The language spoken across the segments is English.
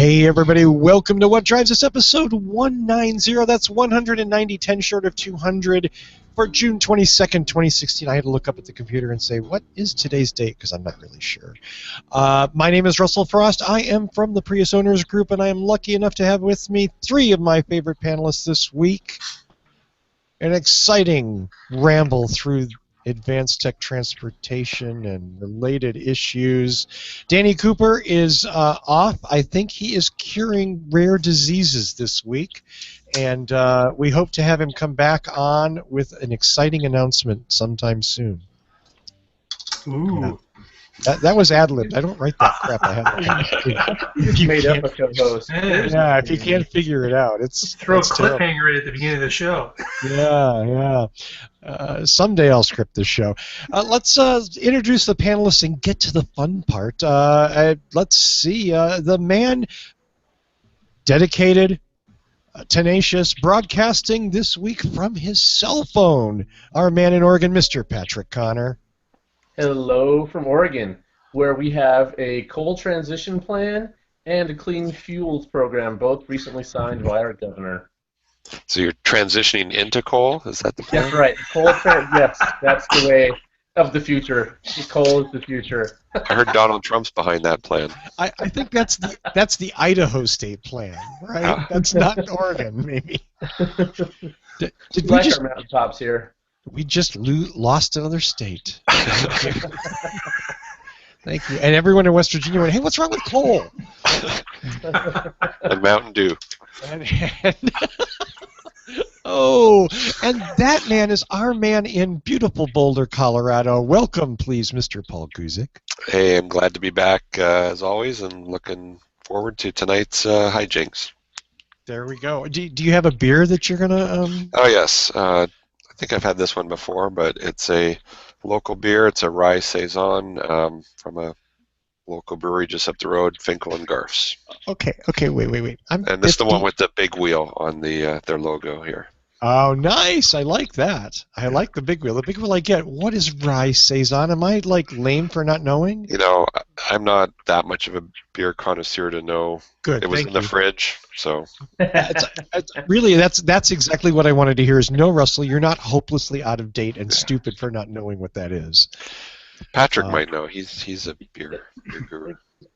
Hey everybody, welcome to What Drives Us, episode 190. That's 190, 10 short of 200 for June 22nd, 2016. I had to look up at the computer and say, what is today's date? Because I'm not really sure. My name is Russell Frost. I am from the Prius Owners Group, and I am lucky enough to have with me three of my favorite panelists this week. An exciting ramble through advanced tech transportation and related issues. Danny Cooper is off. I think he is curing rare diseases this week, and we hope to have him come back on with an exciting announcement sometime soon. Ooh. Yeah. That was ad-libbed. I don't write that crap. I have You just made up a co-host. Yeah, if you can't figure it out, it's Throw a it's terrible. cliffhanger right at the beginning of the show. Yeah. Someday I'll script this show. Let's introduce the panelists and get to the fun part. Let's see. The man, dedicated, tenacious, broadcasting this week from his cell phone. Our man in Oregon, Mr. Patrick Connor. Hello from Oregon, where we have a coal transition plan and a clean fuels program, both recently signed by our governor. So you're transitioning into coal? Is that the plan? That's right. Yes, that's the way of the future. Coal is the future. I heard Donald Trump's behind that plan. I think that's the Idaho state plan, right? That's not Oregon, maybe. Did we Like just our mountaintops here. we just lost another state? Thank you. And everyone in West Virginia went, hey, what's wrong with coal? And Mountain Dew. And oh, and that man is our man in beautiful Boulder, Colorado. Welcome, please, Mr. Paul Guzik. Hey, I'm glad to be back as always, and looking forward to tonight's hijinks. There we go. Do you have a beer that you're gonna? Oh yes, I think I've had this one before, but it's a local beer. It's a rye saison from a local brewery just up the road, Finkel and Garf's. Okay. Wait. And this is the one with the big wheel on the their logo here. Oh, nice. I like that. I like the big wheel. The big wheel I get. What is rye saison? Am I like lame for not knowing? You know, I'm not that much of a beer connoisseur to know. Good. It was thank in the you. fridge, so. Really, that's exactly what I wanted to hear. Is no, Russell, you're not hopelessly out of date and stupid for not knowing what that is. Patrick might know. He's a beer guru.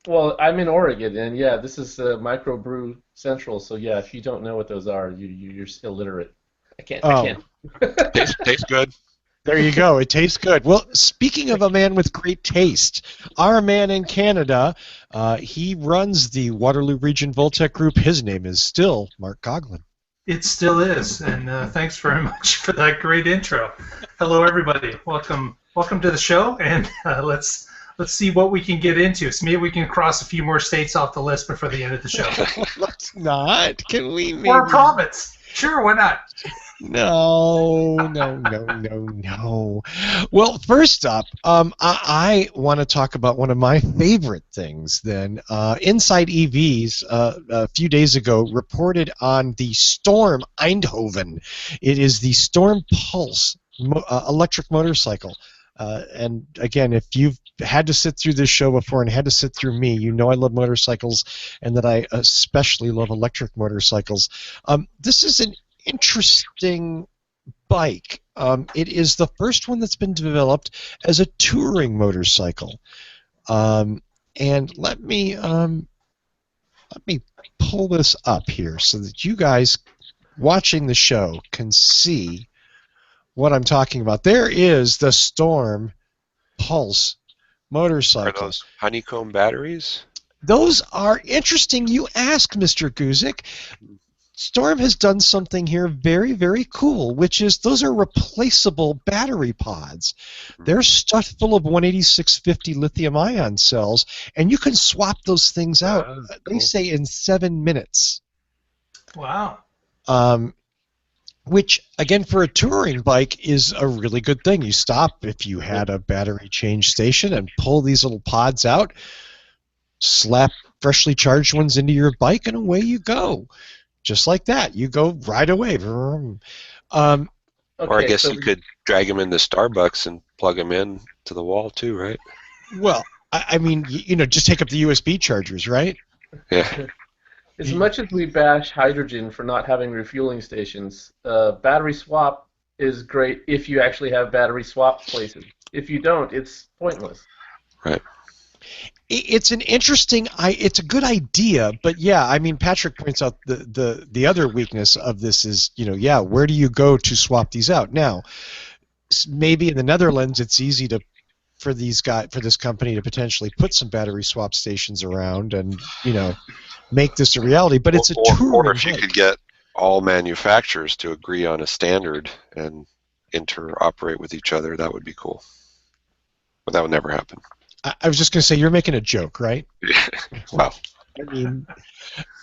Well, I'm in Oregon, and yeah, this is Microbrew Central, so yeah, if you don't know what those are, you're illiterate. I can't. Tastes good. There you go. It tastes good. Well, speaking of a man with great taste, our man in Canada, he runs the Waterloo Region Voltec Group. His name is still Mark Coughlin. It still is, and thanks very much for that great intro. Hello, everybody. Welcome to the show, and let's see what we can get into. So maybe we can cross a few more states off the list before the end of the show. Let's not. Can we? Maybe? Or a province. Sure, why not? No. Well, first up, I want to talk about one of my favorite things. Then, Inside EVs a few days ago reported on the Storm Eindhoven. It is the Storm Pulse electric motorcycle. And again, if you've had to sit through this show before and had to sit through me, you know I love motorcycles and that I especially love electric motorcycles. This is an interesting bike. It is the first one that's been developed as a touring motorcycle. And let me pull this up here so that you guys watching the show can see what I'm talking about. There is the Storm Pulse motorcycle. Are those honeycomb batteries? Those are interesting. You ask, Mr. Guzik. Storm has done something here very, very cool, which is those are replaceable battery pods. They're stuffed full of 18650 lithium-ion cells, and you can swap those things out, Cool. they say, in 7 minutes. Wow. Which, again, for a touring bike is a really good thing. You stop if you had a battery change station and pull these little pods out, slap freshly charged ones into your bike, and away you go. Just like that. You go right away. Or I guess you could drag them into Starbucks and plug them in to the wall too, right? Well, I mean, you know, just take up the USB chargers, right? Yeah. As much as we bash hydrogen for not having refueling stations, battery swap is great if you actually have battery swap places. If you don't, it's pointless. Right. It's an interesting, it's a good idea, but yeah, I mean, Patrick points out the other weakness of this is, yeah, where do you go to swap these out? Now, maybe in the Netherlands, it's easy for this company to potentially put some battery swap stations around and make this a reality. But it's a touring or if you bike. could get all manufacturers to agree on a standard and interoperate with each other, that would be cool. But that would never happen. I was just going to say, you're making a joke, right? Wow.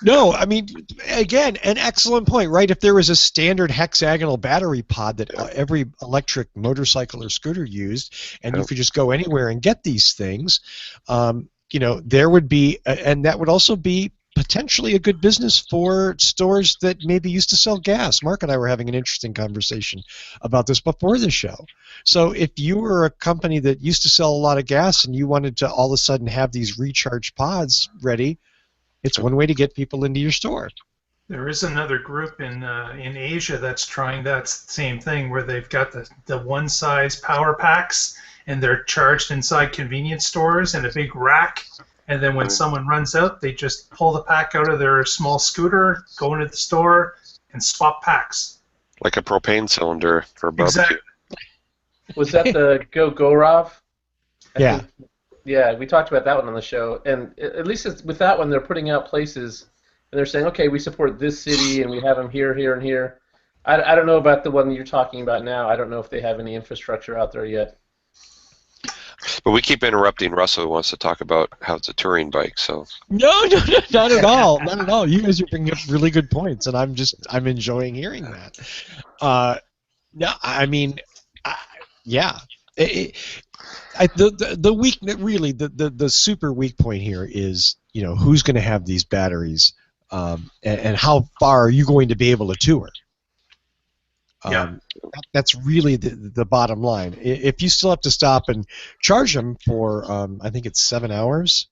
No, I mean, again, an excellent point, right? If there was a standard hexagonal battery pod that every electric motorcycle or scooter used, and you could just go anywhere and get these things, there would be, and that would also be potentially a good business for stores that maybe used to sell gas. Mark and I were having an interesting conversation about this before the show. So if you were a company that used to sell a lot of gas and you wanted to all of a sudden have these recharge pods ready, it's one way to get people into your store. There is another group in Asia that's trying that same thing, where they've got the one-size power packs, and they're charged inside convenience stores in a big rack. And then when someone runs out, they just pull the pack out of their small scooter, go into the store, and swap packs. Like a propane cylinder for a barbecue. Exactly. Was that the Gorov? Yeah. Yeah, we talked about that one on the show. And at least with that one, they're putting out places, and they're saying, okay, we support this city, and we have them here, here, and here. I don't know about the one you're talking about now. I don't know if they have any infrastructure out there yet. Mm-hmm. But we keep interrupting Russell, who wants to talk about how it's a touring bike. So No, not at all, not at all. You guys are bringing up really good points, and I'm enjoying hearing that. No, I mean, yeah. The weak, really, the super weak point here is, who's going to have these batteries, and how far are you going to be able to tour? That's really the bottom line. If you still have to stop and charge them for, I think it's 7 hours.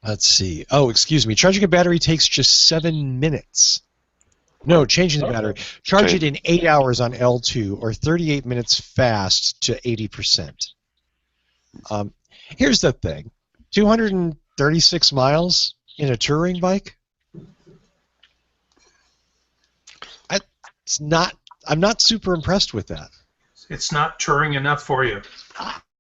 Let's see. Oh, excuse me. Charging a battery takes just 7 minutes. No, changing the battery. Charge it in 8 hours on L2 or 38 minutes fast to 80%. Here's the thing. 236 miles in a touring bike? I'm not super impressed with that. It's not touring enough for you.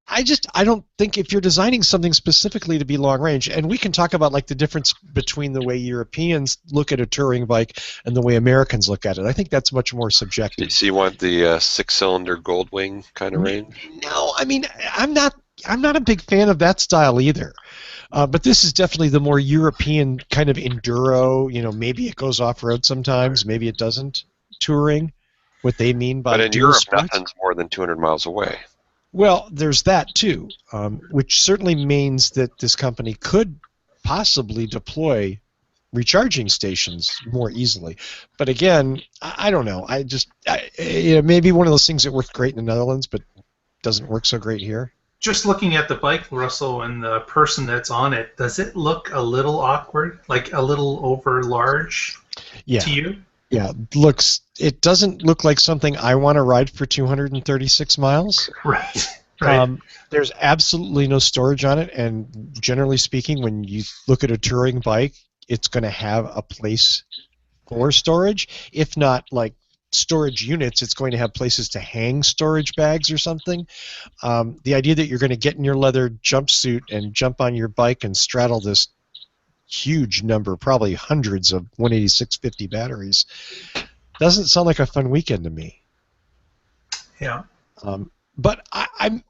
I don't think if you're designing something specifically to be long range, and we can talk about like the difference between the way Europeans look at a touring bike and the way Americans look at it. I think that's much more subjective. So you want the 6-cylinder Goldwing kind of range? No, I mean, I'm not a big fan of that style either. But this is definitely the more European kind of enduro. Maybe it goes off road sometimes, maybe it doesn't. Touring, what they mean by. But in Europe, nothing's more than 200 miles away. Well, there's that too, which certainly means that this company could possibly deploy recharging stations more easily. But again, I don't know. Maybe one of those things that worked great in the Netherlands, but doesn't work so great here. Just looking at the bike, Russell, and the person that's on it, does it look a little awkward, like a little over large to you? Yeah, it doesn't look like something I want to ride for 236 miles. Right. There's absolutely no storage on it, and generally speaking, when you look at a touring bike, it's going to have a place for storage. If not like storage units, it's going to have places to hang storage bags or something. The idea that you're going to get in your leather jumpsuit and jump on your bike and straddle this huge number, probably hundreds of 18650 batteries, doesn't sound like a fun weekend to me. Yeah. But I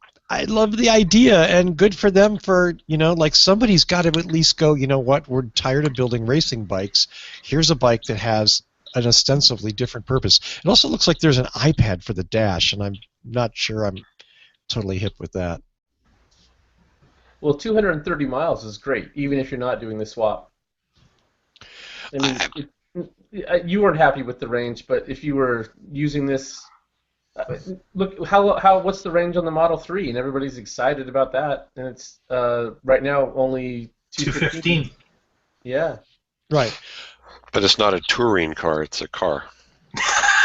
love the idea, and good for them for, like somebody's got to at least go, you know what, we're tired of building racing bikes. Here's a bike that has an ostensibly different purpose. It also looks like there's an iPad for the dash, and I'm not sure I'm totally hip with that. Well, 230 miles is great, even if you're not doing the swap. I mean, you weren't happy with the range, but if you were using this, look what's the range on the Model 3, and everybody's excited about that, and it's right now only 215. Yeah. Right. But it's not a touring car, it's a car.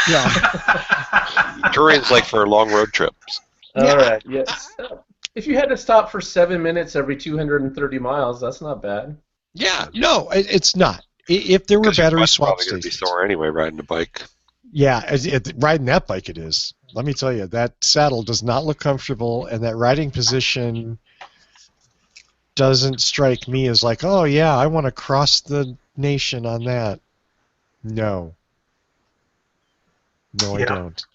Yeah. Touring's like for long road trips. All right. Yes. If you had to stop for 7 minutes every 230 miles, that's not bad. Yeah. No, it's not. If there were 'Cause your battery butt's swap probably gonna be stations. sore anyway riding a bike. Yeah, riding that bike it is. Let me tell you, that saddle does not look comfortable, and that riding position doesn't strike me as like, oh yeah, I want to cross the nation on that. No. No, Yeah. I don't.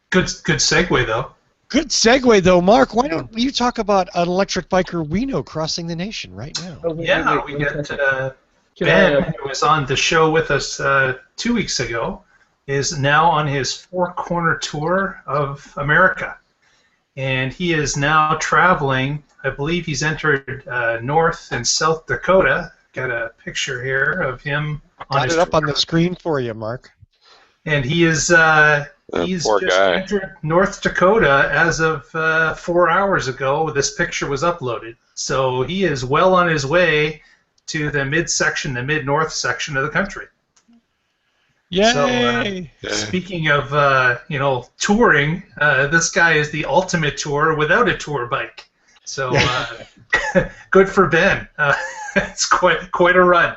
Good segue though. Good segue, though, Mark. Why don't you talk about an electric biker we know crossing the nation right now? Oh, wait, Yeah, wait, we one got second. Can Ben, I, who was on the show with us 2 weeks ago, is now on his four-corner tour of America. And he is now traveling, I believe he's entered North and South Dakota. Got a picture here of him on Got his it up tour. on the screen for you, Mark. And he is he's Poor just guy. entered North Dakota as of 4 hours ago. This picture was uploaded. So he is well on his way to the midsection, the mid-north section of the country. Yay! So, speaking of touring, this guy is the ultimate tour without a tour bike. So good for Ben. It's quite a run.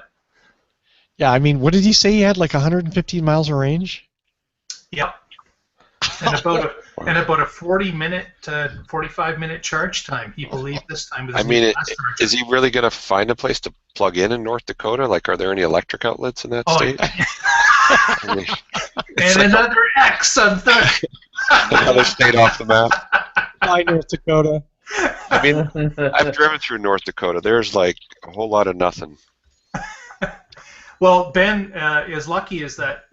Yeah, I mean, what did he say he had, like 115 miles of range? Yep. And about a 40-minute, 45-minute charge time. He believed this time. With his new fast charger. Is he really going to find a place to plug in North Dakota? Like, are there any electric outlets in that state? I mean, And another X on third. another state off the map. Bye, North Dakota. I mean, I've driven through North Dakota. There's like a whole lot of nothing. Well, Ben is lucky is that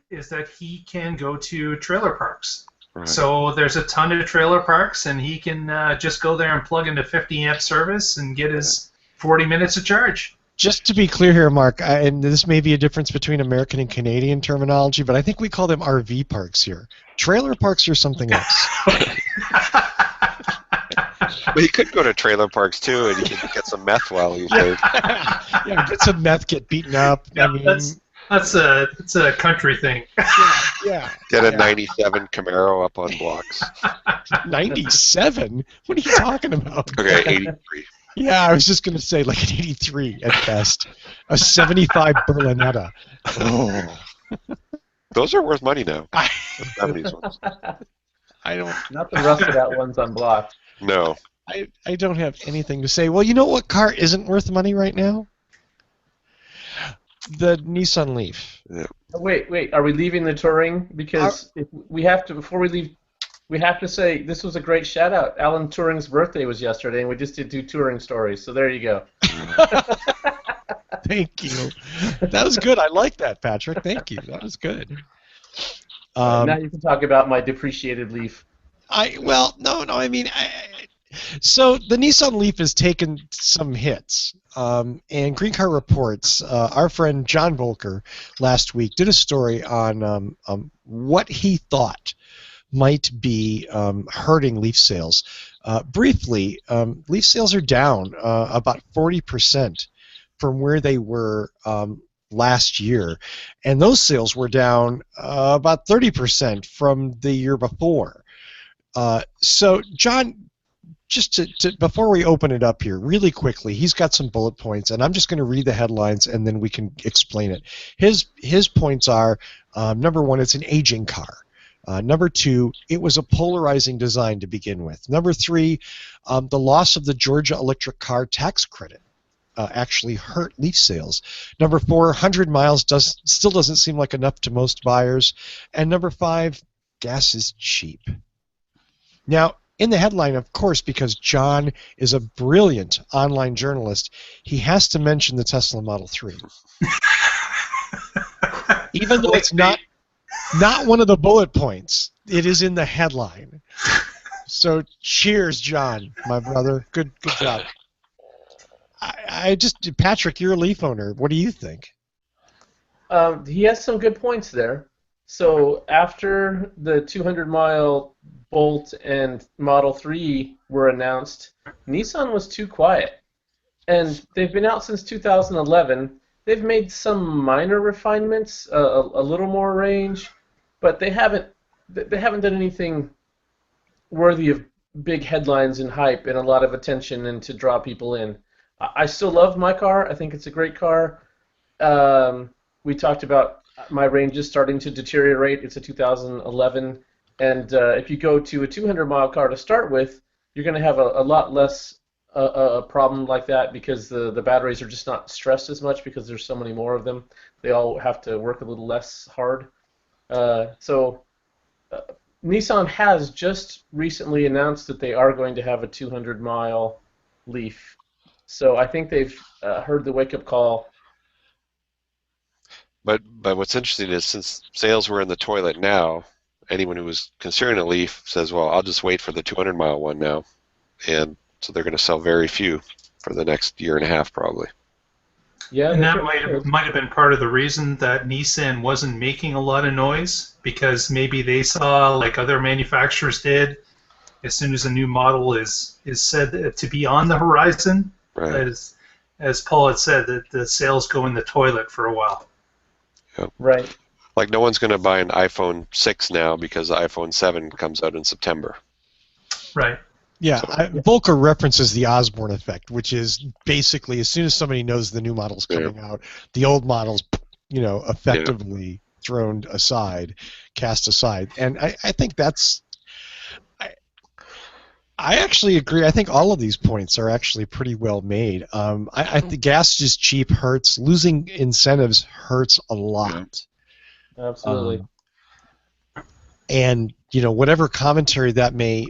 he can go to trailer parks. Right. So there's a ton of trailer parks, and he can just go there and plug into 50 amp service and get his 40 minutes of charge. Just to be clear here, Mark, and this may be a difference between American and Canadian terminology, but I think we call them RV parks here. Trailer parks are something else. But he could go to trailer parks too, and he could get some meth while he's there. Yeah, get some meth, get beaten up. Yeah, I mean, that's a country thing. yeah. Get a '97 Camaro up on blocks. 97? What are you talking about? Okay, '83. Yeah, I was just going to say like an 83 at best. A 75 Berlinetta. Oh. Those are worth money now. The 70s ones. I don't. Not the rusted out ones on block. No. I don't have anything to say. Well, you know what car isn't worth money right now? The Nissan Leaf. Yeah. Wait. Are we leaving the touring? Because if we have to, before we leave, we have to say this was a great shout out. Alan Turing's birthday was yesterday, and we just did 2 touring stories. So there you go. Thank you. That was good. I like that, Patrick. Thank you. That was good. Now you can talk about my depreciated Leaf. So the Nissan Leaf has taken some hits, and Green Car Reports, our friend John Volker last week did a story on what he thought might be hurting Leaf sales. Briefly, Leaf sales are down about 40% from where they were last year, and those sales were down about 30% from the year before. So, John, just to before we open it up here, really quickly, he's got some bullet points, and I'm just going to read the headlines, and then we can explain it. His points are, number 1, it's an aging car. Number 2, it was a polarizing design to begin with. Number 3, the loss of the Georgia electric car tax credit actually hurt Leaf sales. Number 4, 100 miles still doesn't seem like enough to most buyers. And number 5, gas is cheap. Now, in the headline, of course, because John is a brilliant online journalist, he has to mention the Tesla Model 3. Even though it's not one of the bullet points, it is in the headline. So cheers, John, my brother. Good job. Patrick, you're a Leaf owner. What do you think? He has some good points there. So after the 200-mile Bolt and Model 3 were announced, Nissan was too quiet. And they've been out since 2011, they've made some minor refinements, a little more range, but they haven't done anything worthy of big headlines and hype and a lot of attention and to draw people in. I still love my car. I think it's a great car. We talked about my range is starting to deteriorate. It's a 2011, and if you go to a 200-mile car to start with, you're going to have a lot less a problem like that because the batteries are just not stressed as much because there's so many more of them. They all have to work a little less hard. Nissan has just recently announced that they are going to have a 200-mile Leaf. So I think they've heard the wake-up call. But what's interesting is since sales were in the toilet now, anyone who was considering a Leaf says, well, I'll just wait for the 200-mile one now. And so they're going to sell very few for the next year and a half probably. Yeah, and that might have been part of the reason that Nissan wasn't making a lot of noise, because maybe they saw, like other manufacturers did, as soon as a new model is said to be on the horizon, right. as Paul had said, that the sales go in the toilet for a while. Yep. Right. Like no one's going to buy an iPhone 6 now because the iPhone 7 comes out in September. Right. Yeah, Volker references the Osborne effect, which is basically as soon as somebody knows the new model's coming out, the old model's, effectively thrown aside, cast aside. And I think that's... I actually agree. I think all of these points are actually pretty well made. I think gas is cheap hurts. Losing incentives hurts a lot. Absolutely. And, whatever commentary that may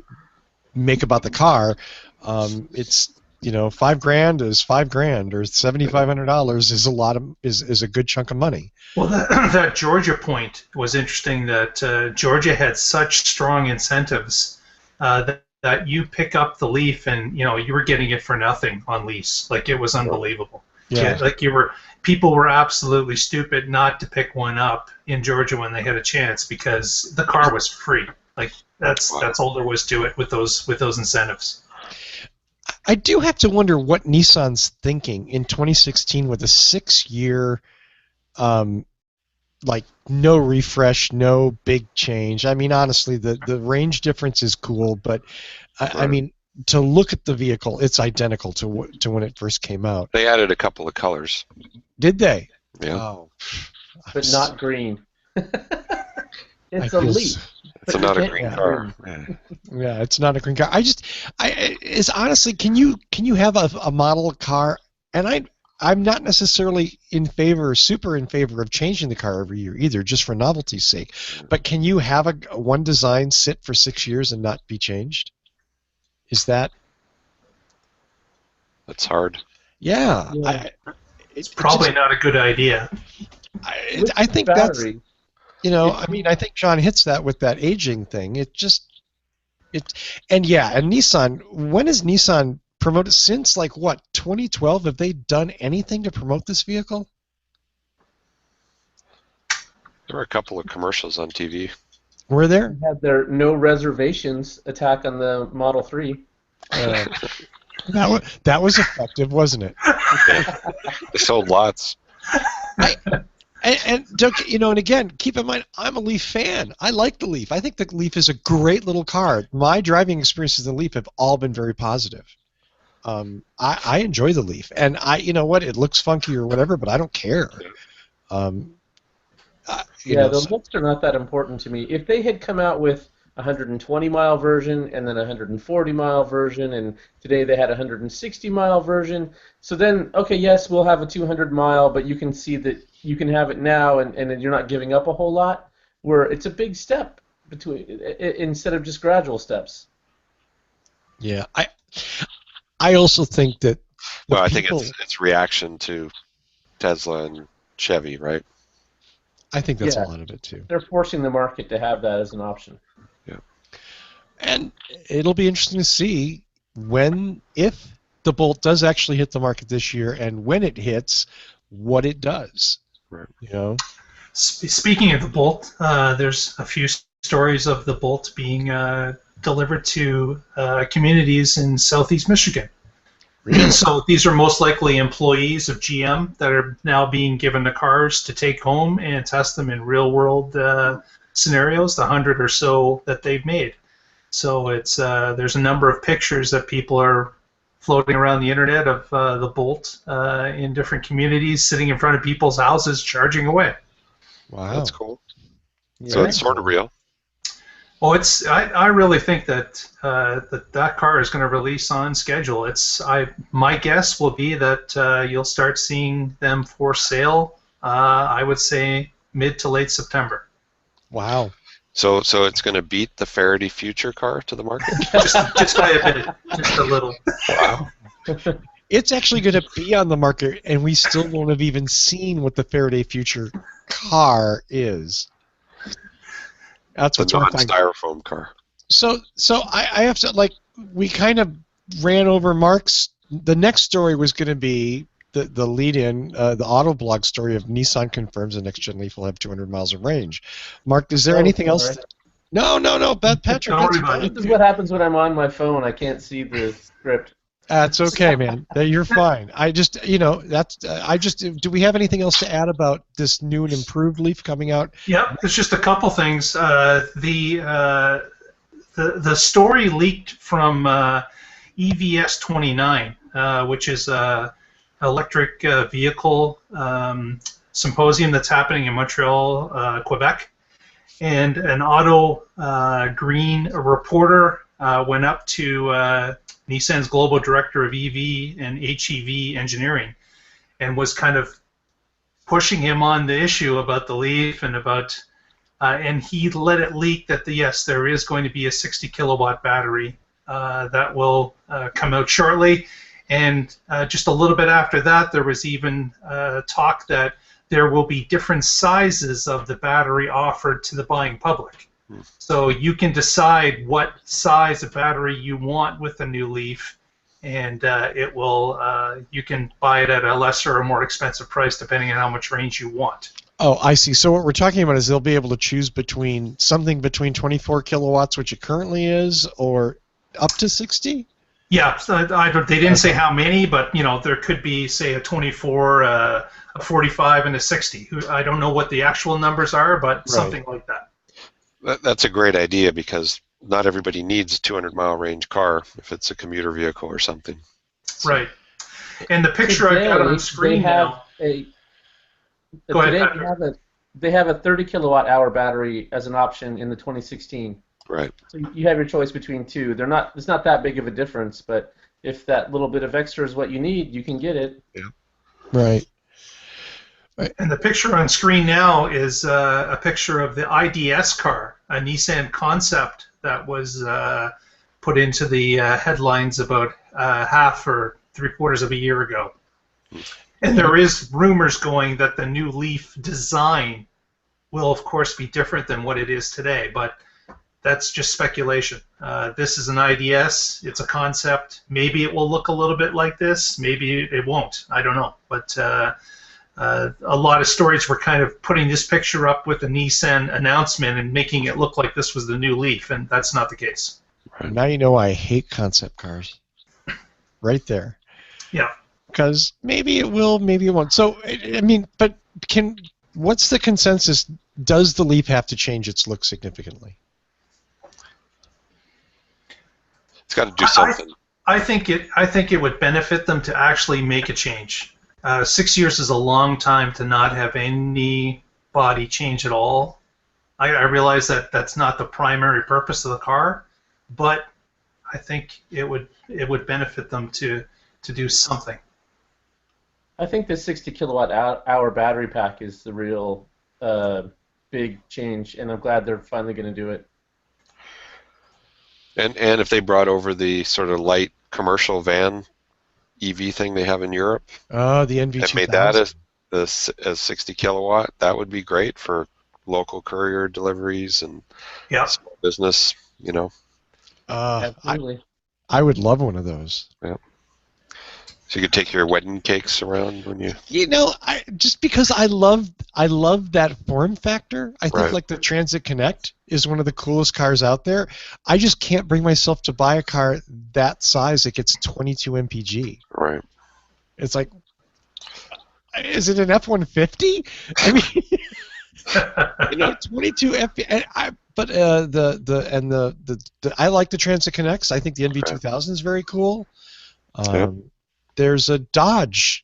make about the car, it's $5,000 is $5,000 or $7,500 is a lot of is a good chunk of money. Well, that Georgia point was interesting. That Georgia had such strong incentives that you pick up the Leaf and you were getting it for nothing on lease. Like it was unbelievable. Yeah. Like people were absolutely stupid not to pick one up in Georgia when they had a chance because the car was free. Like that's all there was to it with those incentives. I do have to wonder what Nissan's thinking in 2016 with a 6-year, no refresh, no big change. I mean, honestly, the range difference is cool, but I mean, to look at the vehicle, it's identical to when it first came out. They added a couple of colors. Did they? Yeah. Oh. But not green. It's a Leaf. It's not a green car. Yeah, it's not a green car. It's honestly, can you have a model car? And I'm not necessarily super in favor of changing the car every year either, just for novelty's sake. But can you have one design sit for 6 years and not be changed? Is that? That's hard. Yeah. It's probably not a good idea. I think that's. I think John hits that with that aging thing. And Nissan, when has Nissan promoted since 2012? Have they done anything to promote this vehicle? There were a couple of commercials on TV. Were there? They had their no reservations attack on the Model 3. That was effective, wasn't it? They sold lots. And again, keep in mind, I'm a Leaf fan. I like the Leaf. I think the Leaf is a great little car. My driving experiences in the Leaf have all been very positive. I enjoy the Leaf, and it looks funky or whatever, but I don't care. The looks are not that important to me. If they had come out with a 120-mile version and then a 140-mile version, and today they had a 160-mile version, so then, okay, yes, we'll have a 200-mile, but you can see that you can have it now, and you're not giving up a whole lot, where it's a big step instead of just gradual steps. Yeah, I also think that. Well, I think it's reaction to Tesla and Chevy, right? I think that's a lot of it too. They're forcing the market to have that as an option. Yeah. And it'll be interesting to see if the Bolt does actually hit the market this year, and when it hits, what it does. Right. Speaking of the Bolt, there's a few stories of the Bolt being delivered to communities in southeast Michigan. So these are most likely employees of GM that are now being given the cars to take home and test them in real-world scenarios, the 100 or so that they've made. So it's there's a number of pictures that people are floating around the internet of the Bolt in different communities, sitting in front of people's houses, charging away. Wow. That's cool. Yeah. So it's sort of real. Well, it's I really think that that car is going to release on schedule. My guess will be that you'll start seeing them for sale. I would say mid to late September. Wow. So it's going to beat the Faraday Future car to the market? just by a bit, just a little. Wow. It's actually going to be on the market, and we still won't have even seen what the Faraday Future car is. That's It's a what's horrifying. non-styrofoam car. So I have to, like, we kind of ran over Mark's. The next story was going to be the lead-in, the Autoblog story of Nissan confirms the next-gen Leaf will have 200 miles of range. Mark, is there anything else? No, Patrick. Don't worry about it. This is what happens when I'm on my phone. I can't see the script. That's okay, man. You're fine. I just, do we have anything else to add about this new and improved Leaf coming out? Yeah, there's just a couple things. The story leaked from EVS 29, which is a electric vehicle symposium that's happening in Montreal, Quebec, and an Auto Green reporter went up to Nissan's global director of EV and HEV engineering, and was kind of pushing him on the issue about the Leaf and about, and he let it leak that yes, there is going to be a 60 kilowatt battery that will come out shortly, and just a little bit after that, there was even talk that there will be different sizes of the battery offered to the buying public. So you can decide what size of battery you want with the new Leaf, and it will. You can buy it at a lesser or more expensive price depending on how much range you want. Oh, I see. So what we're talking about is they'll be able to choose between something between 24 kilowatts, which it currently is, or up to 60. Yeah, so they didn't say how many, but there could be, say, a 24, a 45, and a 60. I don't know what the actual numbers are, but something like that. That's a great idea because not everybody needs a 200-mile range car if it's a commuter vehicle or something. Right. And the picture I got on screen now. Go ahead, Patrick. They have a 30 kilowatt hour battery as an option in the 2016. Right. So you have your choice between two. It's not that big of a difference, but if that little bit of extra is what you need, you can get it. Yeah. Right. And the picture on screen now is a picture of the IDS car, a Nissan concept that was put into the headlines about half or three-quarters of a year ago. And there is rumors going that the new Leaf design will, of course, be different than what it is today, but that's just speculation. This is an IDS. It's a concept. Maybe it will look a little bit like this. Maybe it won't. I don't know. But a lot of stories were kind of putting this picture up with the Nissan announcement and making it look like this was the new Leaf, and that's not the case. Now you know I hate concept cars. Right there. Yeah. Because maybe it will, maybe it won't. So, I mean, but what's the consensus? Does the Leaf have to change its look significantly? It's got to do something. I think it would benefit them to actually make a change. 6 years is a long time to not have any body change at all. I realize that that's not the primary purpose of the car, but I think it would benefit them to do something. I think the 60 kilowatt hour battery pack is the real big change, and I'm glad they're finally going to do it. And if they brought over the sort of light commercial van EV thing they have in Europe, the NV2000, and made that a 60 kilowatt, that would be great for local courier deliveries and small business. Absolutely. I would love one of those. Yeah. So you could take your wedding cakes around when you. You know, just because I love that form factor. I think Right. like the Transit Connect is one of the coolest cars out there. I just can't bring myself to buy a car that size that gets 22 mpg. Right. It's like, is it an F-150? I mean, you know, 22 mpg. I like the Transit Connects. I think the NV2000 is very cool. Yep. There's a Dodge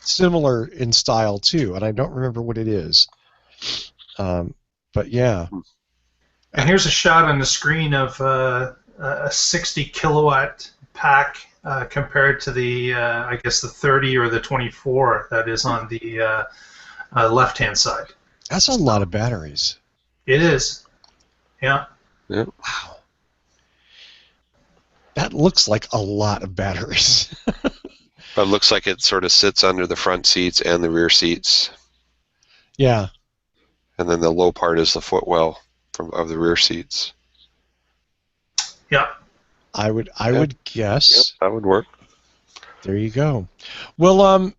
similar in style too, and I don't remember what it is. But yeah. And here's a shot on the screen of a 60 kilowatt pack compared to the I guess the 30 or the 24 that is on the left-hand side. That's a lot of batteries. It is. Yeah. Yep. Wow. That looks like a lot of batteries. But it looks like it sort of sits under the front seats and the rear seats. Yeah. And then the low part is the footwell of the rear seats. Yeah. I would guess. Yep, that would work. There you go. Well,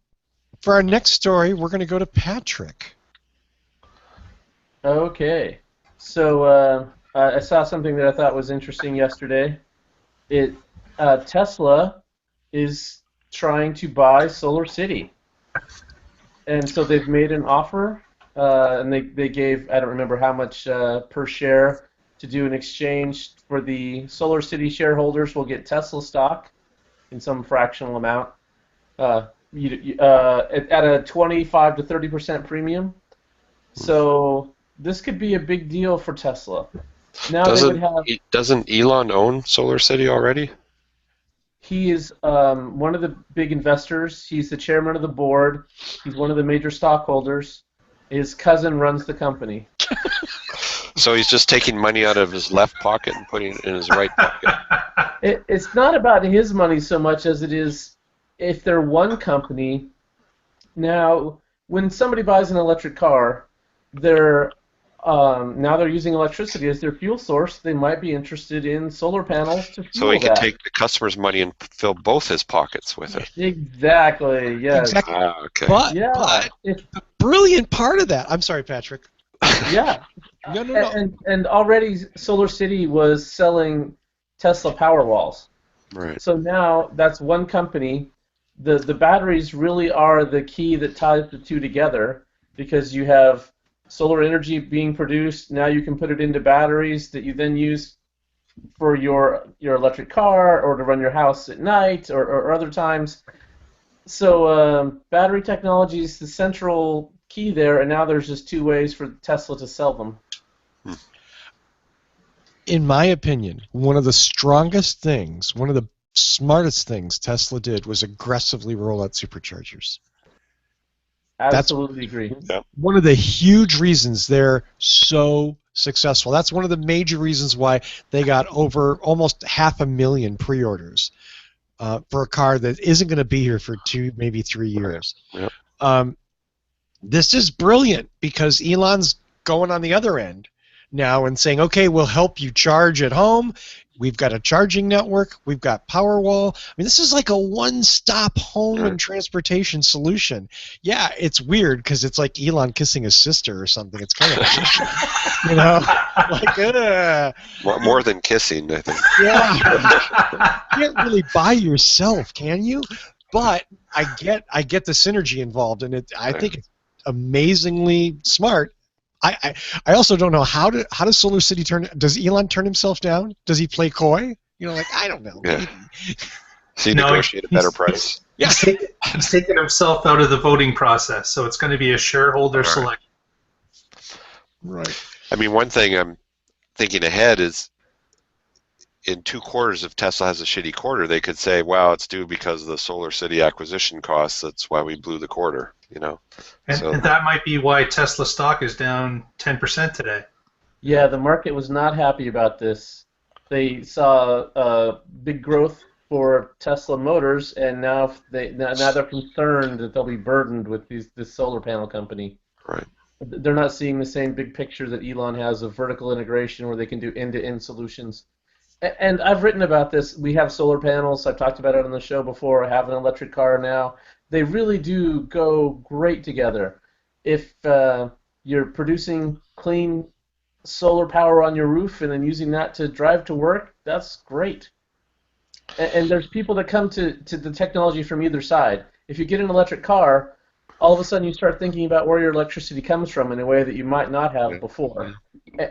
for our next story, we're going to go to Patrick. Okay. So I saw something that I thought was interesting yesterday. Tesla is trying to buy Solar City, and so they've made an offer, and they gave, I don't remember how much per share, to do an exchange for the Solar City shareholders will get Tesla stock in some fractional amount at a 25 to 30% premium. So this could be a big deal for Tesla. Now Doesn't Elon own Solar City already? He is one of the big investors. He's the chairman of the board. He's one of the major stockholders. His cousin runs the company. So he's just taking money out of his left pocket and putting it in his right pocket. It's not about his money so much as it is if they're one company. Now, when somebody buys an electric car, now they're using electricity as their fuel source. They might be interested in solar panels to fuel So he can that. take the customer's money and fill both his pockets with it. Exactly. Yes. Exactly. Okay. But Yeah. the brilliant part of that. I'm sorry, Patrick. Yeah. No. And already Solar City was selling Tesla Powerwalls. Right. So now that's one company. The batteries really are the key that ties the two together, because you have solar energy being produced. Now you can put it into batteries that you then use for your electric car or to run your house at night or other times. So battery technology is the central key there, and now there's just two ways for Tesla to sell them. In my opinion, one of the strongest things, one of the smartest things Tesla did was aggressively roll out superchargers. Absolutely agree. One of the huge reasons they're so successful. That's one of the major reasons why they got over almost 500,000 pre-orders for a car that isn't going to be here for 2, maybe 3 years. Yep. This is brilliant because Elon's going on the other end now and saying, okay, we'll help you charge at home. We've got a charging network. We've got Powerwall. I mean, this is like a one-stop home and transportation solution. Yeah, it's weird because it's like Elon kissing his sister or something. It's kind of, you know, like more than kissing, I think. Yeah, you can't really buy yourself, can you? But I get the synergy involved, and I think it's amazingly smart. I also don't know how does Solar City does Elon turn himself down? Does he play coy? You know, like, I don't know. Yeah. So he negotiate a better price. Yeah. He's taken himself out of the voting process, so it's going to be a shareholder selection. Right. I mean, one thing I'm thinking ahead is in 2 quarters, if Tesla has a shitty quarter, they could say, wow, it's due because of the Solar City acquisition costs. That's why we blew the quarter, you know. And that might be why Tesla stock is down 10% today. Yeah, the market was not happy about this. They saw big growth for Tesla Motors, and now they're concerned that they'll be burdened with this solar panel company. Right. They're not seeing the same big picture that Elon has of vertical integration where they can do end-to-end solutions. And I've written about this. We have solar panels. I've talked about it on the show before. I have an electric car now. They really do go great together. If you're producing clean solar power on your roof and then using that to drive to work, that's great. And there's people that come to the technology from either side. If you get an electric car, all of a sudden you start thinking about where your electricity comes from in a way that you might not have before.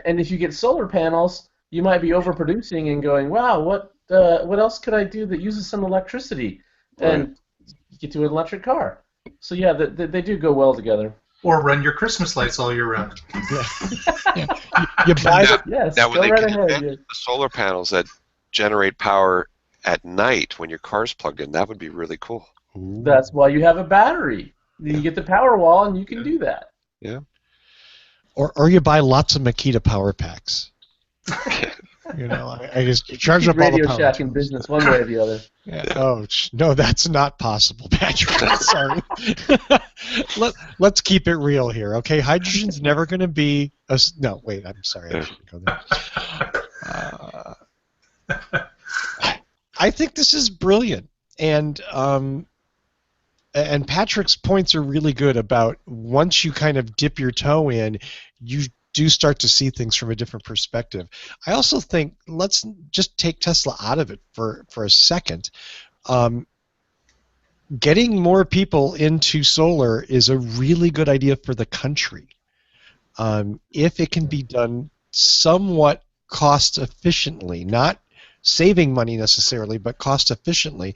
And if you get solar panels, you might be overproducing and going, wow, what else could I do that uses some electricity? And you get to an electric car. So yeah, they do go well together. Or run your Christmas lights all year round. Yeah. You buy now, yes, now go when right they can ahead. invent the solar panels that generate power at night when your car's plugged in, that would be really cool. That's why you have a battery. You get the power wall, and you can do that. Yeah. Or you buy lots of Makita power packs. You know, I just charge up all the Radio power. Shack in business one way or the other. Yeah. Oh no, that's not possible, Patrick. I'm sorry. Let's keep it real here, okay? Hydrogen's never going to be a. No, wait. I'm sorry. I shouldn't go there. I think this is brilliant, and Patrick's points are really good about once you kind of dip your toe in, you do start to see things from a different perspective. I also think let's just take Tesla out of it for a second. Getting more people into solar is a really good idea for the country. If it can be done somewhat cost efficiently, not saving money necessarily, but cost efficiently,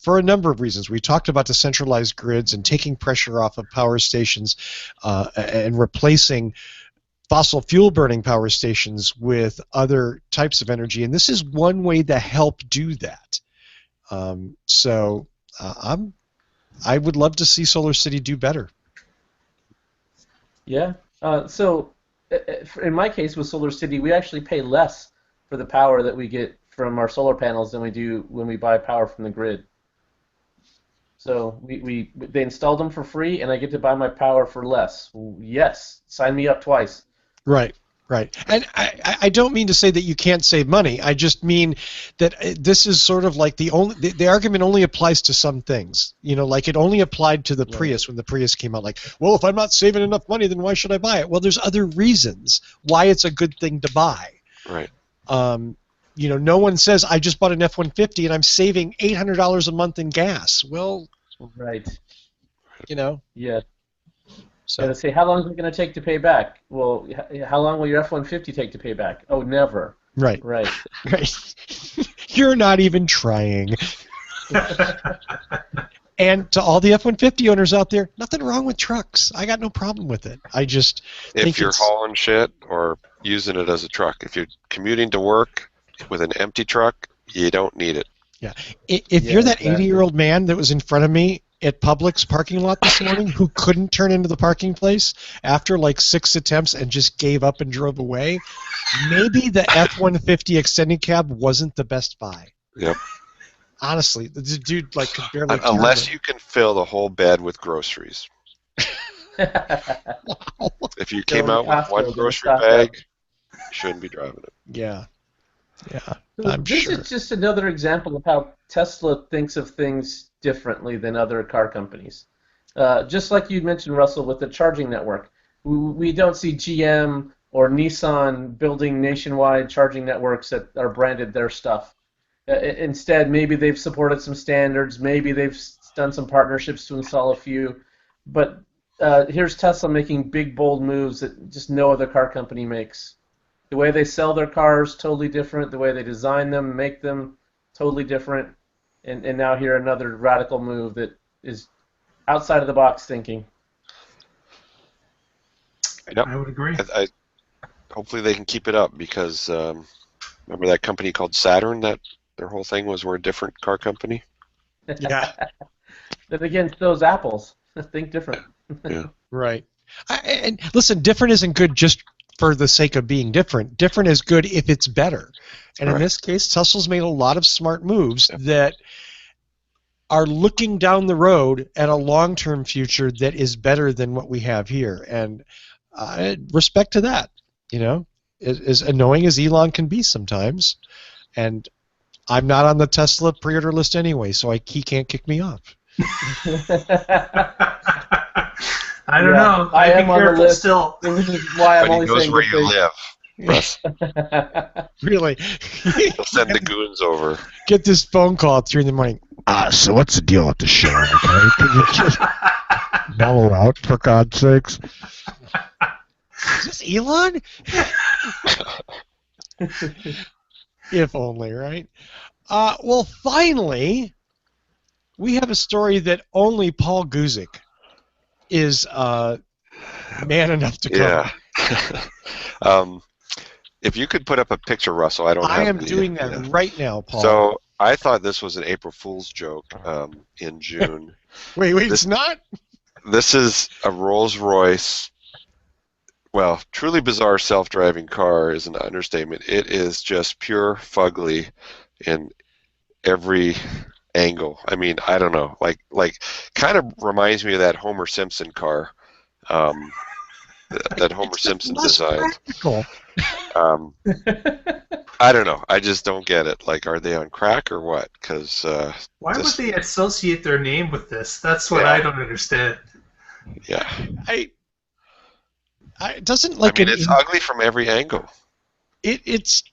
for a number of reasons. We talked about the centralized grids and taking pressure off of power stations and replacing fossil fuel burning power stations with other types of energy, and this is one way to help do that. I would love to see Solar City do better. Yeah. So in my case with Solar City, we actually pay less for the power that we get from our solar panels than we do when we buy power from the grid. So they installed them for free, and I get to buy my power for less. Yes, sign me up twice. Right. And I don't mean to say that you can't save money. I just mean that this is sort of like the argument only applies to some things. You know, like it only applied to the Prius when the Prius came out. Like, well, if I'm not saving enough money, then why should I buy it? Well, there's other reasons why it's a good thing to buy. Right. You know, no one says I just bought an F-150 and I'm saving $800 a month in gas. Well, right. You know. Yeah. So they say, how long is it going to take to pay back? Well, how long will your F-150 take to pay back? Oh, never. Right. You're not even trying. And to all the F-150 owners out there, nothing wrong with trucks. I got no problem with it. I just if you're hauling shit or using it as a truck, if you're commuting to work with an empty truck, you don't need it. Yeah. If you're that 80-year-old man that was in front of me at Publix parking lot this morning who couldn't turn into the parking place after like 6 attempts and just gave up and drove away, maybe the F-150 extended cab wasn't the best buy. Yep. Honestly, the dude like could barely. Unless you can fill the whole bed with groceries. Wow. If you came out with one grocery bag, you shouldn't be driving it. Yeah. This is just another example of how Tesla thinks of things differently than other car companies. Just like you mentioned, Russell, with the charging network, we don't see GM or Nissan building nationwide charging networks that are branded their stuff. Instead, maybe they've supported some standards, maybe they've done some partnerships to install a few, but here's Tesla making big, bold moves that just no other car company makes. The way they sell their cars, totally different. The way they design them, make them, totally different. And now here another radical move that is outside of the box thinking. Yep. I would agree. Hopefully they can keep it up because remember that company called Saturn that their whole thing was we're a different car company? Yeah. Then again, those apples. Think different. Yeah. Right. And listen, different isn't good just for the sake of being different. Different is good if it's better. And in this case, Tesla's made a lot of smart moves that are looking down the road at a long-term future that is better than what we have here. And respect to that, you know, as annoying as Elon can be sometimes. And I'm not on the Tesla pre-order list anyway, so he can't kick me off. I don't know. I am on the list still. Which is why I'm But he only knows saying where good you things. live. Russ. Really. He'll send the goons over. Get this phone call at 3 in the morning. So what's the deal with the show? Okay? Can you just mellow out, for God's sakes? Is this Elon? If only, right? Well, finally, we have a story that only Paul Guzik is man enough to cover. Yeah. If you could put up a picture, Russell, I don't have I am the, doing that right now, Paul. So I thought this was an April Fool's joke in June. Wait, it's not? This is a Rolls-Royce. Well, truly bizarre self-driving car is an understatement. It is just pure fugly in every angle. I mean, I don't know. Like kind of reminds me of that Homer Simpson car. That Homer Simpson designed. I don't know. I just don't get it. Like, are they on crack or what? Because why would they associate their name with this? That's what I don't understand. Yeah. I doesn't like. I mean, it's ugly from every angle. It's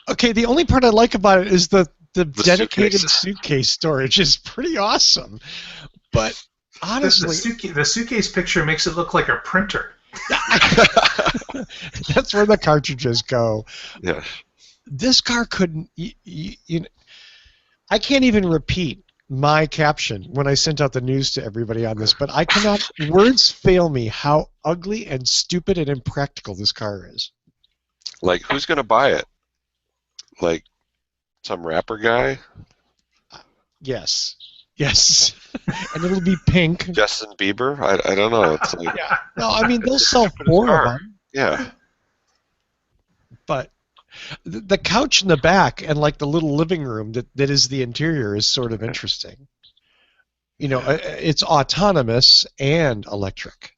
okay. The only part I like about it is the dedicated suitcase storage is pretty awesome, but. Honestly, the suitcase picture makes it look like a printer. That's where the cartridges go. Yeah. This car couldn't. I can't even repeat my caption when I sent out the news to everybody on this, but I cannot. Words fail me how ugly and stupid and impractical this car is. Like, who's gonna buy it? Like, some rapper guy? Yes. Yes. And it'll be pink. Justin Bieber? I don't know. It's like, yeah. No, I mean, they'll sell 4 of them. Yeah. But the couch in the back and, like, the little living room that is the interior is sort of interesting. You know, it's autonomous and electric.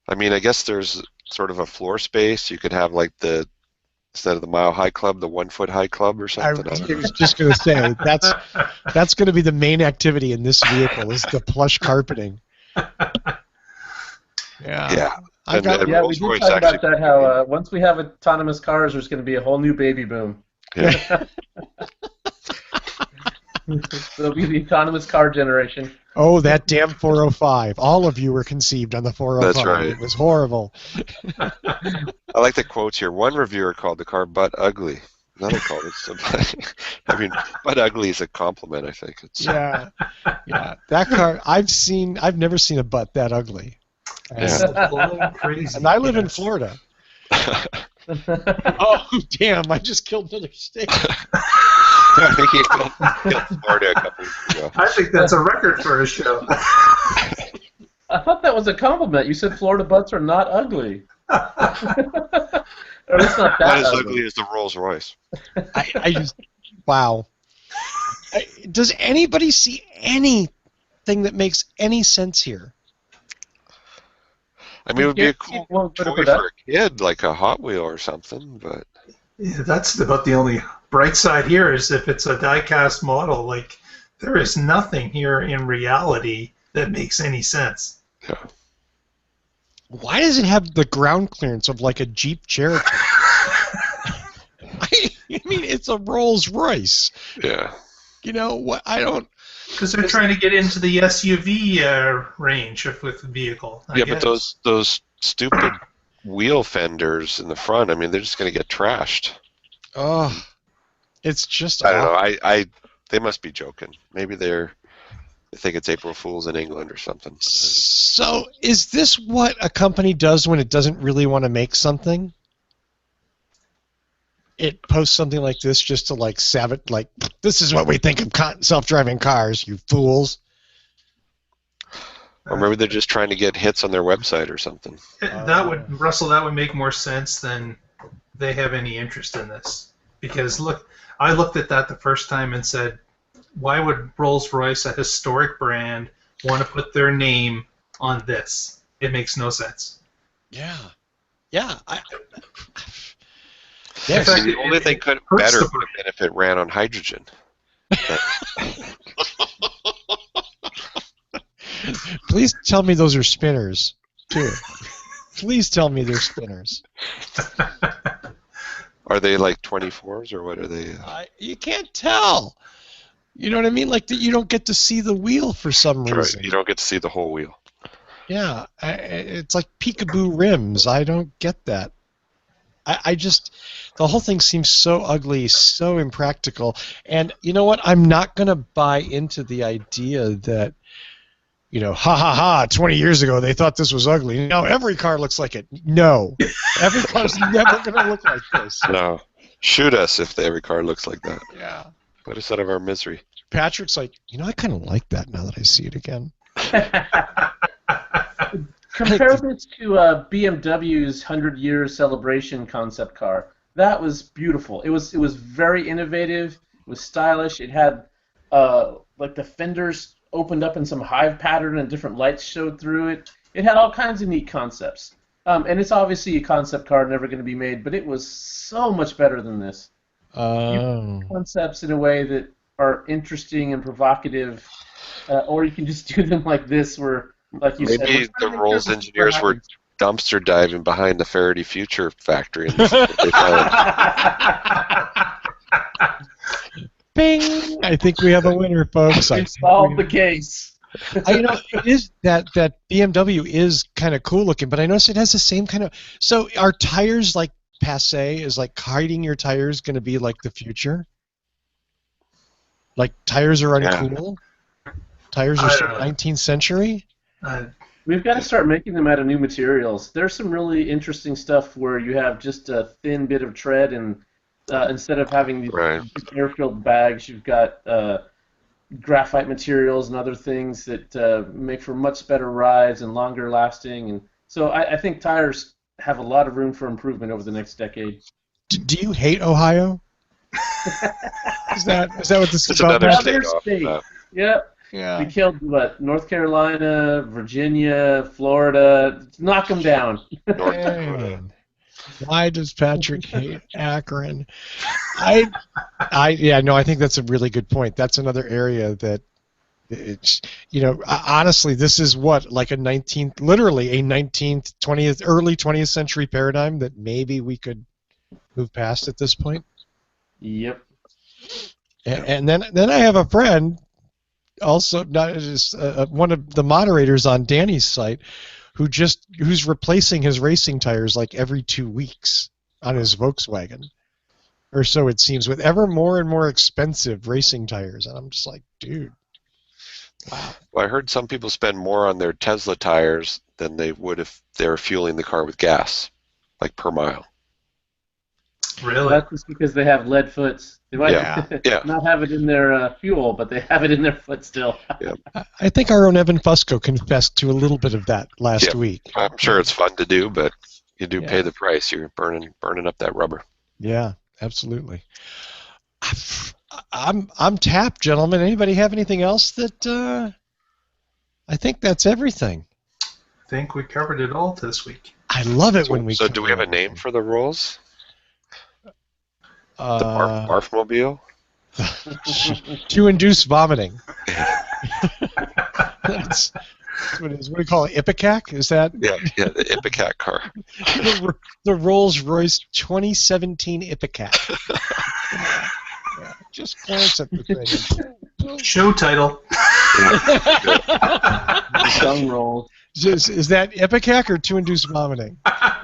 I mean, I guess there's sort of a floor space. You could have, like, instead of the Mile High Club, the 1 Foot High Club or something. I was just going to say that's going to be the main activity in this vehicle is the plush carpeting. Yeah. We did talk about that. How once we have autonomous cars, there's going to be a whole new baby boom. Yeah. There'll be the autonomous car generation. Oh, that damn 405. All of you were conceived on the 405. That's right. It was horrible. I like the quotes here. One reviewer called the car butt ugly. Another called it somebody. I mean, butt ugly is a compliment, I think. Yeah. That car, I've never seen a butt that ugly. Crazy. And I live in Florida. Oh, damn, I just killed another steak. I think he killed Florida a couple weeks ago. I think that's a record for a show. I thought that was a compliment. You said Florida butts are not ugly. Or at least not that Not as ugly as the Rolls Royce. I just, wow. Does anybody see anything that makes any sense here? I mean, it would be a cool toy for a kid, like a Hot Wheel or something, but... Yeah, that's about the only bright side here is if it's a die-cast model, like, there is nothing here in reality that makes any sense. Yeah. Why does it have the ground clearance of, like, a Jeep Cherokee? I mean, it's a Rolls Royce. Yeah. You know, what? I don't... Because they're trying to get into the SUV range with the vehicle. I guess. But those stupid wheel fenders in the front, I mean, they're just going to get trashed. Oh, it's just... I don't know. They must be joking. Maybe they think it's April Fool's in England or something. So, is this what a company does when it doesn't really want to make something? It posts something like this just to, like, savage, like, this is what we think of self-driving cars, you fools. Or maybe they're just trying to get hits on their website or something. Russell, that would make more sense than they have any interest in this. Because, look, I looked at that the first time and said, why would Rolls-Royce, a historic brand, want to put their name on this? It makes no sense. Yeah. Yes. In fact, The only thing could hurts better the would have been if it ran on hydrogen. Please tell me those are spinners, too. Please tell me they're spinners. Are they like 24s or what are they? You can't tell. You know what I mean? Like you don't get to see the wheel for some reason. Right, you don't get to see the whole wheel. Yeah, it's like peekaboo rims. I don't get that. I just, the whole thing seems so ugly, so impractical. And you know what? I'm not going to buy into the idea that, ha ha ha, 20 years ago they thought this was ugly. Now every car looks like it. No. Every car's never going to look like this. No. Shoot us if every car looks like that. Yeah. Put us out of our misery. Patrick's like, I kind of like that now that I see it again. Compare this to BMW's 100-year celebration concept car. That was beautiful. It was very innovative. It was stylish. It had like the fenders opened up in some hive pattern and different lights showed through it. It had all kinds of neat concepts. And it's obviously a concept car, never going to be made, but it was so much better than this. Oh. Concepts in a way that are interesting and provocative, or you can just do them like this, where, like you said, maybe the Rolls engineers were dumpster diving behind the Faraday Future factory. And this is what they found. Bing! I think we have a winner, folks. We've solved the case. It is that BMW is kind of cool looking, but I noticed it has the same kind of. So are tires like passe? Is like hiding your tires going to be like the future? Like tires are uncool? Yeah. Tires are 19th century? We've got to start making them out of new materials. There's some really interesting stuff where you have just a thin bit of tread, and instead of having these air-filled bags, you've got graphite materials and other things that make for much better rides and longer lasting. And so I think tires have a lot of room for improvement over the next decade. Do you hate Ohio? Is that what this is about? Another state. Yep. Yeah. We killed North Carolina, Virginia, Florida. Knock them down. Man. Why does Patrick hate Akron? I think that's a really good point. That's another area that it's, honestly, this is what, like literally a 19th, 20th, early 20th century paradigm that maybe we could move past at this point. Yep. And then I have a friend, also not just one of the moderators on Danny's site, who's replacing his racing tires like every 2 weeks on his Volkswagen, or so it seems, with ever more and more expensive racing tires. And I'm just like, dude, wow. Well, I heard some people spend more on their Tesla tires than they would if they were fueling the car with gas, like per mile. Really? That's just because they have lead foots. They might not have it in their fuel, but they have it in their foot still. Yeah. I think our own Evan Fusco confessed to a little bit of that last week. I'm sure it's fun to do, but you do pay the price. You're burning up that rubber. Yeah, absolutely. I'm tapped, gentlemen. Anybody have anything else that? I think that's everything. I think we covered it all this week. I love it when we. So do we have a name for the Rolls? The Barfmobile? To induce vomiting. That's what it is. What do you call it? Ipecac? Is that? Yeah, the Ipecac car. the Rolls-Royce 2017 Ipecac. Just glance at the thing. Show title. Tongue roll. Is that Ipecac or to induce vomiting?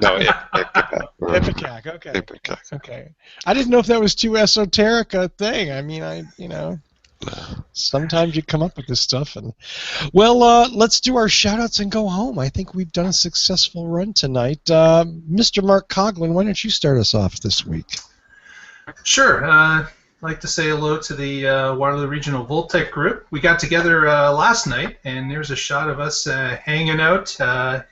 No, Ipecac. Ipecac, okay. Ipecac. Okay. I didn't know if that was too esoteric a thing. I mean, sometimes you come up with this stuff. Let's do our shout-outs and go home. I think we've done a successful run tonight. Mr. Mark Coughlin, why don't you start us off this week? Sure. I'd like to say hello to the Waterloo Regional Voltec group. We got together last night, and there's a shot of us hanging out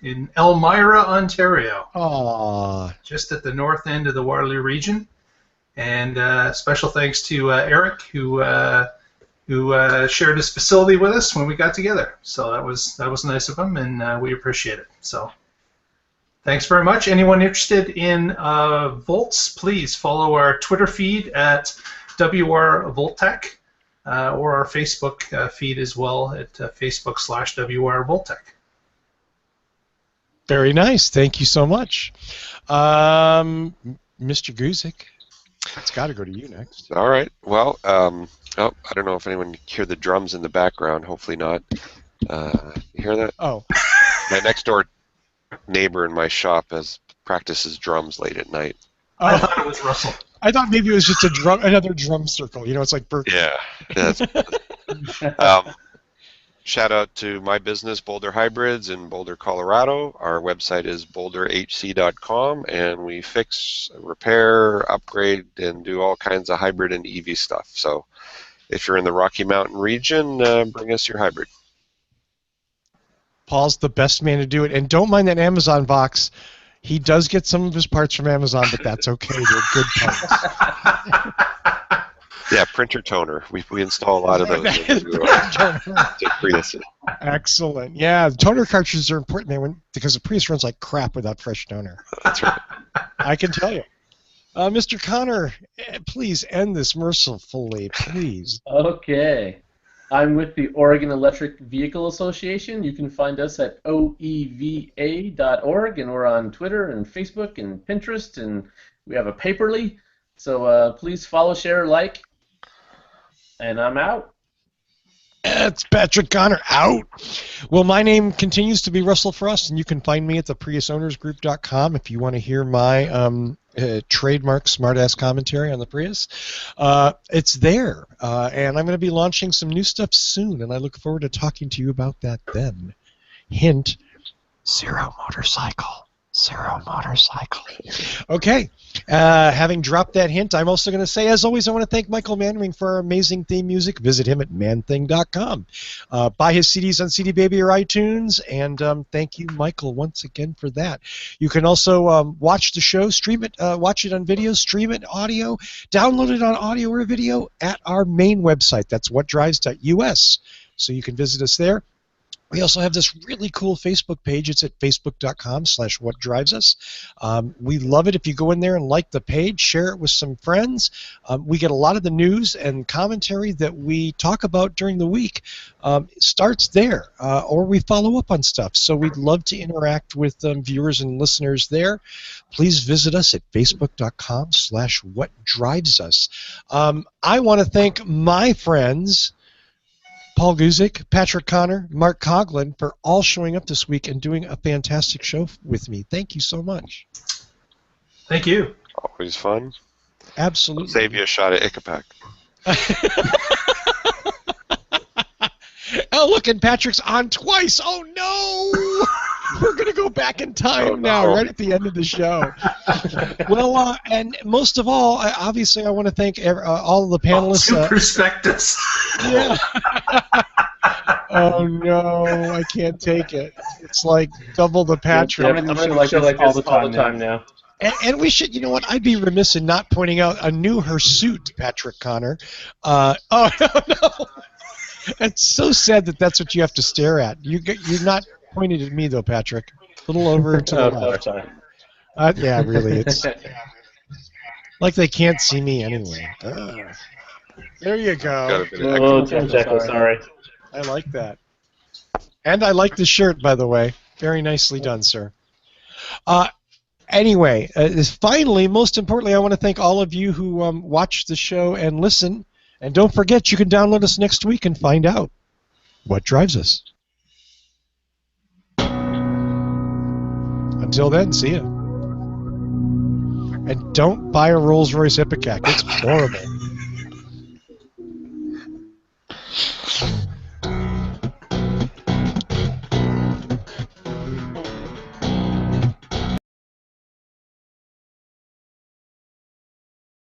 in Elmira, Ontario. Aww. Just at the north end of the Waterloo region. And special thanks to Eric, who shared his facility with us when we got together. So that was nice of him, and we appreciate it. So Thanks very much. Anyone interested in volts, please follow our Twitter feed at WR Voltec or our Facebook feed as well at Facebook/WR Voltec. Very nice. Thank you so much. Mr. Guzik, it's got to go to you next. All right. Well, I don't know if anyone can hear the drums in the background. Hopefully not. You hear that? Oh. My next door neighbor in my shop practices drums late at night. I thought it was Russell. I thought maybe it was just another drum circle. You know, it's like Berkeley. Yeah. Shout out to my business, Boulder Hybrids, in Boulder, Colorado. Our website is boulderhc.com, and we fix, repair, upgrade, and do all kinds of hybrid and EV stuff. So if you're in the Rocky Mountain region, bring us your hybrid. Paul's the best man to do it. And don't mind that Amazon box. He does get some of his parts from Amazon, but that's okay. They're good parts. Yeah, printer toner. We install a lot of those to Prius. Excellent. Yeah, toner cartridges are important, man, because the Prius runs like crap without fresh toner. That's right. I can tell you. Mr. Connor, please end this mercifully, please. Okay. I'm with the Oregon Electric Vehicle Association. You can find us at oeva.org, and we're on Twitter and Facebook and Pinterest, and we have a Paperly. So please follow, share, like, and I'm out. It's Patrick Connor out. Well, my name continues to be Russell Frost, and you can find me at the PriusOwnersGroup.com if you want to hear my trademark smartass commentary on the Prius. It's there, and I'm going to be launching some new stuff soon, and I look forward to talking to you about that then. Hint, zero motorcycle. Zero motorcycle. Okay. Having dropped that hint, I'm also going to say, as always, I want to thank Michael Manring for our amazing theme music. Visit him at manthing.com. Buy his CDs on CD Baby or iTunes, and thank you, Michael, once again for that. You can also watch the show, stream it, watch it on video, stream it audio, download it on audio or video at our main website. That's whatdrives.us. So you can visit us there. We also have this really cool Facebook page. It's at facebook.com/whatdrivesus. We love it if you go in there and like the page, share it with some friends. We get a lot of the news and commentary that we talk about during the week starts there, or we follow up on stuff. So we'd love to interact with viewers and listeners there. Please visit us at facebook.com/whatdrivesus. I want to thank my friends Paul Guzik, Patrick Connor, Mark Coughlin for all showing up this week and doing a fantastic show with me. Thank you so much. Thank you. Always fun. Absolutely. I'll save you a shot at Ipecac. Oh, look, and Patrick's on twice. Oh, no! We're going to go back in time now, right at the end of the show. Well, and most of all, obviously, I want to thank all of the panelists. Prospectus. Yeah. Oh, no, I can't take it. It's like double the Patrick. I'm going to like this all the time now. And we should, you know what, I'd be remiss in not pointing out a new hirsute, Patrick Connor. Oh, no. It's so sad that that's what you have to stare at. You're not pointed at me, though, Patrick. A little over to the left. Yeah, really. It's like they can't see me anyway. There you go. Oh, sorry. I like that. And I like the shirt, by the way. Very nicely done, sir. Anyway, finally, most importantly, I want to thank all of you who watch the show and listen. And don't forget, you can download us next week and find out what drives us. Until then, see ya. And don't buy a Rolls-Royce Ipecac. It's horrible.